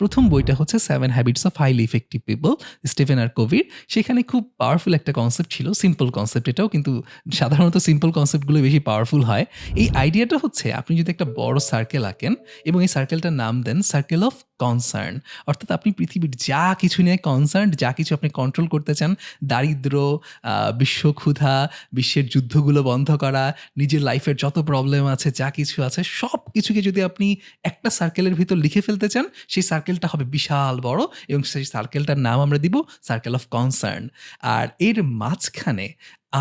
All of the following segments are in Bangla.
প্রথম বইটা হচ্ছে 7 habits of highly effective people, Stephen আর কোভির। সেখানে খুব পাওয়ারফুল একটা কনসেপ্ট ছিল, সিম্পল কনসেপ্ট এটাও, কিন্তু সাধারণত সিম্পল কনসেপ্টগুলো বেশি পাওয়ারফুল হয়। এই আইডিয়াটা হচ্ছে আপনি যদি একটা বড় সার্কেল আঁকেন এবং এই সার্কেলটার নাম দেন সার্কেল অফ কনসার্ন, অর্থাৎ আপনি পৃথিবীর যা কিছু নিয়ে কনসার্ন, যা কিছু আপনি কন্ট্রোল করতে চান, দারিদ্র, বিশ্বক্ষুধা, বিশ্বের যুদ্ধগুলো বন্ধ করা, নিজের লাইফের যত প্রবলেম আছে, যা কিছু আছে, সব কিছুকে যদি আপনি একটা সার্কেলের ভিতর লিখে ফেলতে চান, সেই সার্কেলটা হবে বিশাল বড় এবং সেই সার্কেলটার নাম আমরা দিব সার্কেল অফ কনসার্ন। আর এর মাঝখানে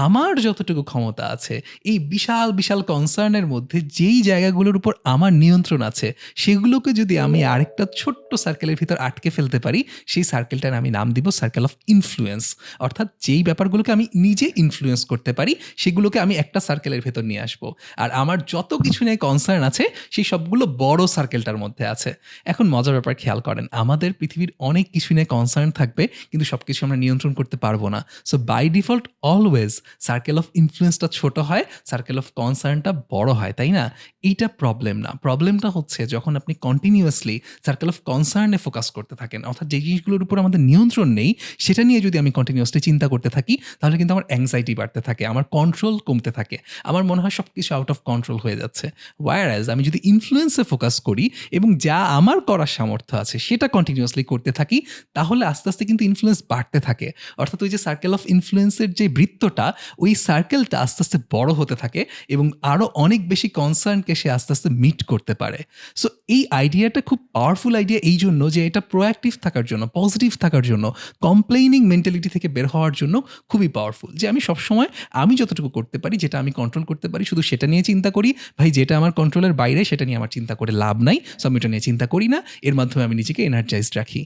আমার যতটুকু ক্ষমতা আছে, এই বিশাল বিশাল কনসার্নের মধ্যে যেই জায়গাগুলোর উপর আমার নিয়ন্ত্রণ আছে, সেগুলোকে যদি আমি আরেকটা ছোট্ট সার্কেলের ভিতর আটকে ফেলতে পারি, সেই সার্কেলটার আমি নাম দিব সার্কেল অফ ইনফ্লুয়েন্স। অর্থাৎ যেই ব্যাপারগুলোকে আমি নিজে ইনফ্লুয়েন্স করতে পারি, সেগুলোকে আমি একটা সার্কেলের ভেতর নিয়ে আসবো। আর আমার যত কিছু নিয়ে কনসার্ন আছে, সেই সবগুলো বড় সার্কেলটার মধ্যে আছে। এখন মজার ব্যাপার খেয়াল করেন, আমাদের পৃথিবীর অনেক কিছু নিয়ে কনসার্ন থাকবে, কিন্তু সব কিছু আমরা নিয়ন্ত্রণ করতে পারবো না। So by default always circle of ইনফ্লুয়েন্সটা ছোট হয়, সার্কেল অফ কনসার্নটা বড় হয়, তাই না? এইটা প্রবলেম না। প্রবলেমটা হচ্ছে যখন আপনি কন্টিনিউয়াসলি সার্কেল অফ কনসার্নে ফোকাস করতে থাকেন, অর্থাৎ যে জিনিসগুলোর উপর আমাদের নিয়ন্ত্রণ নেই, সেটা নিয়ে যদি আমি কন্টিনিউয়াসলি চিন্তা করতে থাকি, তাহলে কিন্তু আমার অ্যাংজাইটি বাড়তে থাকে, আমার কন্ট্রোল কমতে থাকে, আমার মনে হয় সব কিছু আউট অফ কন্ট্রোল হয়ে যাচ্ছে। ওয়ারঅ্যাজ আমি যদি ইনফ্লুয়েন্সে ফোকাস করি এবং যা আমার করার সামর্থ্য আছে সেটা কন্টিনিউয়াসলি করতে থাকি, তাহলে আস্তে আস্তে কিন্তু ইনফ্লুয়েন্স বাড়তে থাকে। অর্থাৎ ওই যে সার্কেল অফ ইনফ্লুয়েন্সের যে বৃত্তটা, ওই সার্কেলটা আস্তে আস্তে বড় হতে থাকে এবং আরও অনেক বেশি কনসার্নকে সে আস্তে আস্তে মিট করতে পারে। সো এই আইডিয়াটা খুব পাওয়ারফুল আইডিয়া এই জন্য যে এটা প্রোঅ্যাক্টিভ থাকার জন্য, পজিটিভ থাকার জন্য, কমপ্লেইনিং মেন্টালিটি থেকে বের হওয়ার জন্য খুবই পাওয়ারফুল। যে আমি সবসময় আমি যতটুকু করতে পারি, যেটা আমি কন্ট্রোল করতে পারি, শুধু সেটা নিয়ে চিন্তা করি। ভাই যেটা আমার কন্ট্রোলের বাইরে, সেটা নিয়ে আমার চিন্তা করে লাভ নাই, সো আমি এটা নিয়ে চিন্তা করি না। এর মাধ্যমে আমি নিজেকে এনার্জাইজড রাখি।